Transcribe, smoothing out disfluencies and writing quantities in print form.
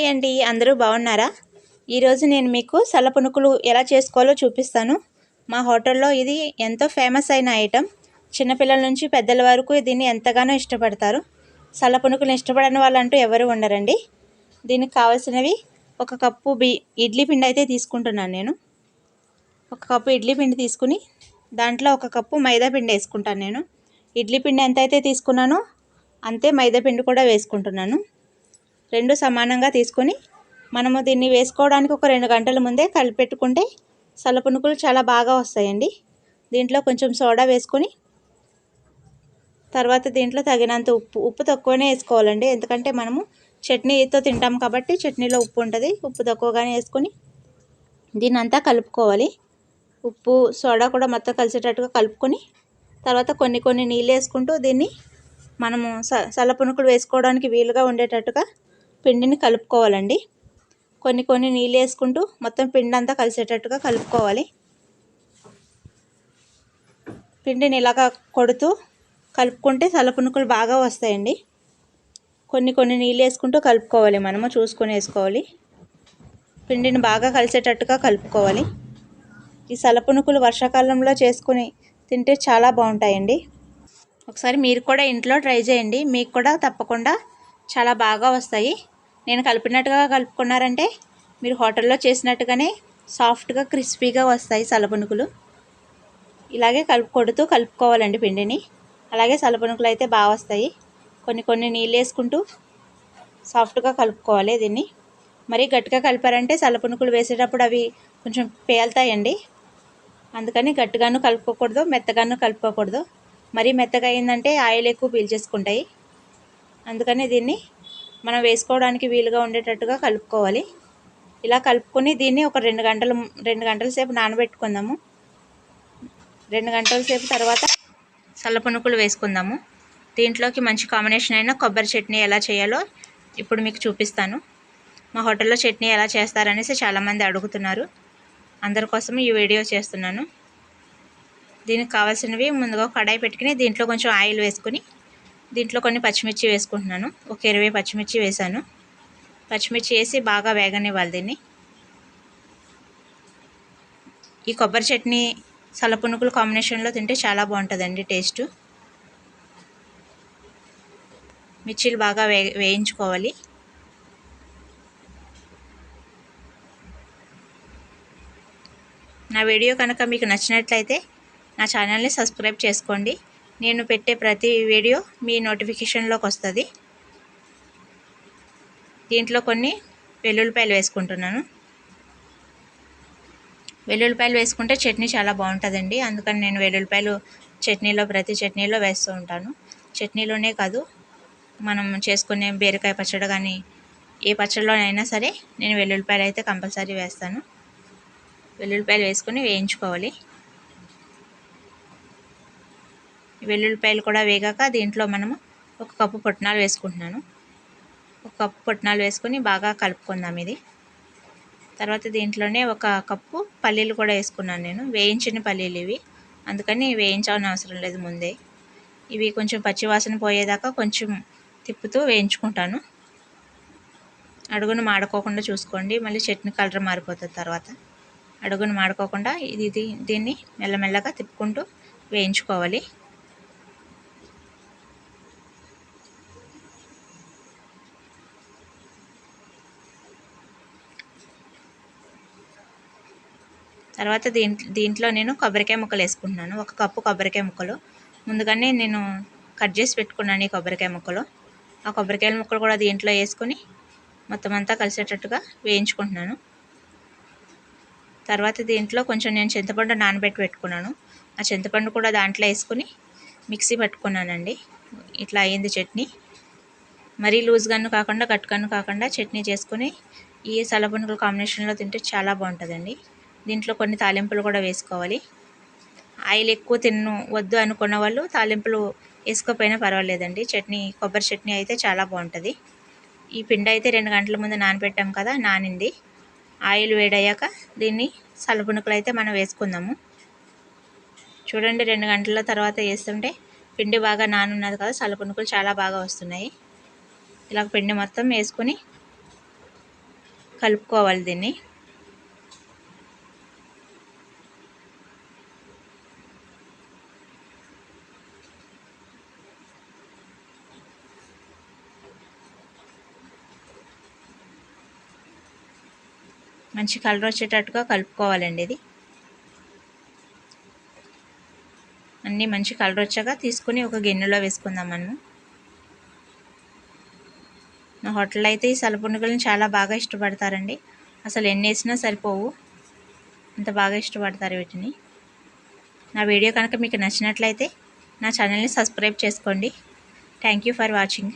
Hi అండి, అందరూ బాగున్నారా? ఈరోజు నేను మీకు సలపునుకులు ఎలా చేసుకోవాలో చూపిస్తాను. మా హోటల్లో ఇది ఎంతో ఫేమస్ అయిన ఐటెం. చిన్నపిల్లల నుంచి పెద్దల వరకు దీన్ని ఎంతగానో ఇష్టపడతారు. సలపునుకులు ఇష్టపడని వాళ్ళంటూ ఎవరు ఉండరండి. దీనికి కావాల్సినవి ఒక కప్పు ఇడ్లీ పిండి అయితే తీసుకుంటున్నాను నేను. ఒక కప్పు ఇడ్లీ పిండి తీసుకుని దాంట్లో ఒక కప్పు మైదా పిండి వేసుకుంటాను నేను. ఇడ్లీ పిండి ఎంత అయితే తీసుకున్నానో అంతే మైదా పిండి కూడా వేసుకుంటున్నాను. రెండు సమానంగా తీసుకొని మనము దీన్ని వేసుకోవడానికి ఒక 2 గంటల ముందే కలిపెట్టుకుంటే సలపునుకులు చాలా బాగా వస్తాయండి. దీంట్లో కొంచెం సోడా వేసుకొని తర్వాత దీంట్లో తగినంత ఉప్పు తక్కువనే వేసుకోవాలండి. ఎందుకంటే మనము చట్నీతో తింటాం కాబట్టి చట్నీలో ఉప్పు ఉంటుంది. ఉప్పు తక్కువగానే వేసుకొని దీన్ని అంతా కలుపుకోవాలి. ఉప్పు సోడా కూడా మొత్తం కలిసేటట్టుగా కలుపుకొని తర్వాత కొన్ని నీళ్ళు వేసుకుంటూ దీన్ని మనము సలపునుకులు వేసుకోవడానికి వీలుగా ఉండేటట్టుగా పిండిని కలుపుకోవాలండి. కొన్ని నీళ్ళు వేసుకుంటూ మొత్తం పిండి అంతా కలిసేటట్టుగా కలుపుకోవాలి. పిండిని ఇలాగా కొడుతూ కలుపుకుంటే సలపునుకులు బాగా వస్తాయండి. కొన్ని నీళ్ళు వేసుకుంటూ కలుపుకోవాలి. మనము చూసుకొని వేసుకోవాలి. పిండిని బాగా కలిసేటట్టుగా కలుపుకోవాలి. ఈ సలపునుకులు వర్షాకాలంలో చేసుకుని తింటే చాలా బాగుంటాయండి. ఒకసారి మీరు కూడా ఇంట్లో ట్రై చేయండి. మీకు కూడా తప్పకుండా చాలా బాగా వస్తాయి. నేను కలిపినట్టుగా కలుపుకున్నారంటే మీరు హోటల్లో చేసినట్టుగానే సాఫ్ట్గా క్రిస్పీగా వస్తాయి సలపునుకులు. ఇలాగే కలుపుకోవాలండి పిండిని. అలాగే సలపునుకులు అయితే బాగా వస్తాయి. కొన్ని నీళ్ళు వేసుకుంటూ సాఫ్ట్గా కలుపుకోవాలి. దీన్ని మరీ గట్టిగా కలిపారంటే సలపునుకులు వేసేటప్పుడు అవి కొంచెం పేలుతాయండి. అందుకని గట్టిగాను కలుపుకోకూడదు, మెత్తగాను కలుపుకోకూడదు. మరీ మెత్తగా అయిందంటే ఆయిల్ ఎక్కువ పీల్చేసుకుంటాయి. అందుకని దీన్ని మనం వేసుకోవడానికి వీలుగా ఉండేటట్టుగా కలుపుకోవాలి. ఇలా కలుపుకొని దీన్ని ఒక 2 గంటల సేపు నానబెట్టుకుందాము. 2 గంటల సేపు తర్వాత సల్లపునుకులు వేసుకుందాము. దీంట్లోకి మంచి కాంబినేషన్ అయిన కొబ్బరి చట్నీ ఎలా చేయాలో ఇప్పుడు మీకు చూపిస్తాను. మా హోటల్లో చట్నీ ఎలా చేస్తారనేసి చాలామంది అడుగుతున్నారు. అందరి కోసం ఈ వీడియో చేస్తున్నాను. దీనికి కావాల్సినవి ముందుగా కడాయి పెట్టుకుని దీంట్లో కొంచెం ఆయిల్ వేసుకుని దీంట్లో కొన్ని పచ్చిమిర్చి వేసుకుంటున్నాను. ఒక 20 పచ్చిమిర్చి వేసాను. పచ్చిమిర్చి వేసి బాగా వేగనివ్వాలి దీన్ని. ఈ కొబ్బరి చట్నీ సలపునుకులు కాంబినేషన్లో తింటే చాలా బాగుంటుందండి టేస్ట్. మిర్చీలు బాగా వేయించుకోవాలి. నా వీడియో కనుక మీకు నచ్చినట్లయితే నా ఛానల్ని సబ్స్క్రైబ్ చేసుకోండి. నేను పెట్టే ప్రతి వీడియో మీ నోటిఫికేషన్లోకి వస్తుంది. దీంట్లో కొన్ని వెల్లుల్లిపాయలు వేసుకుంటున్నాను. వెల్లుల్లిపాయలు వేసుకుంటే చట్నీ చాలా బాగుంటుందండి. అందుకని నేను వెల్లుల్లిపాయలు ప్రతి చట్నీలో వేస్తూ ఉంటాను. చట్నీలోనే కాదు, మనం చేసుకునే బీరకాయ పచ్చడి కానీ ఏ పచ్చడిలోనైనా సరే నేను వెల్లుల్లిపాయలు అయితే కంపల్సరీ వేస్తాను. వెల్లుల్లిపాయలు వేసుకొని వేయించుకోవాలి. వెల్లుల్లిపాయలు కూడా వేగాక దీంట్లో మనము ఒక కప్పు పుట్నాలు వేసుకుంటున్నాను. ఒక కప్పు పుట్నాలు వేసుకొని బాగా కలుపుకుందాం ఇది. తర్వాత దీంట్లోనే ఒక కప్పు పల్లీలు కూడా వేసుకున్నాను నేను. వేయించిన పల్లీలు ఇవి, అందుకని వేయించాల్సిన అవసరం లేదు ముందే. ఇవి కొంచెం పచ్చివాసన పోయేదాకా కొంచెం తిప్పుతూ వేయించుకుంటాను. అడుగును మాడుకోకుండా చూసుకోండి, మళ్ళీ చట్నీ కలర్ మారిపోతుంది తర్వాత. అడుగును మాడుకోకుండా దీన్ని మెల్లమెల్లగా తిప్పుకుంటూ వేయించుకోవాలి. తర్వాత దీంట్లో నేను కొబ్బరికాయ ముక్కలు వేసుకుంటున్నాను. ఒక కప్పు కొబ్బరికాయ ముక్కలు ముందుగానే నేను కట్ చేసి పెట్టుకున్నాను. ఈ కొబ్బరికాయ ముక్కలు, ఆ కొబ్బరికాయ ముక్కలు కూడా దీంట్లో వేసుకొని మొత్తం అంతా కలిసేటట్టుగా వేయించుకుంటున్నాను. తర్వాత దీంట్లో కొంచెం నేను చింతపండు నానబెట్టి పెట్టుకున్నాను. ఆ చింతపండు కూడా దాంట్లో వేసుకొని మిక్సీ పట్టుకున్నానండి. ఇట్లా అయ్యింది చట్నీ. మరీ లూజ్గాను కాకుండా గట్టిగాను కాకుండా చట్నీ చేసుకొని ఈ సలపునుకుల కాంబినేషన్లో తింటే చాలా బాగుంటుందండి. దీంట్లో కొన్ని తాలింపులు కూడా వేసుకోవాలి. ఆయిల్ ఎక్కువ వద్దు అనుకున్న వాళ్ళు తాలింపులు వేసుకోకపోయినా పర్వాలేదండి. కొబ్బరి చట్నీ అయితే చాలా బాగుంటుంది. ఈ పిండి అయితే 2 గంటల ముందు నానబెట్టాం కదా, నానింది. ఆయిల్ వేడయ్యాక దీన్ని సలపునుకులు అయితే మనం వేసుకుందాము. చూడండి, 2 గంటల తర్వాత వేస్తుంటే పిండి బాగా నానున్నది కదా, సలపునుకులు చాలా బాగా వస్తున్నాయి. ఇలా పిండి మొత్తం వేసుకొని కలుపుకోవాలి దీన్ని. మంచి కలర్ వచ్చేటట్టుగా కలుపుకోవాలండి. ఇది అన్నీ మంచి కలర్ వచ్చాక తీసుకుని ఒక గిన్నెలో వేసుకుందాం మనము. మా హోటల్లో అయితే ఈ సలపునుగులను చాలా బాగా ఇష్టపడతారండి. అసలు ఎన్ని వేసినా సరిపోవు, అంత బాగా ఇష్టపడతారు వీటిని. నా వీడియో కనుక మీకు నచ్చినట్లయితే నా ఛానల్ని సబ్స్క్రైబ్ చేసుకోండి. Thank you for watching.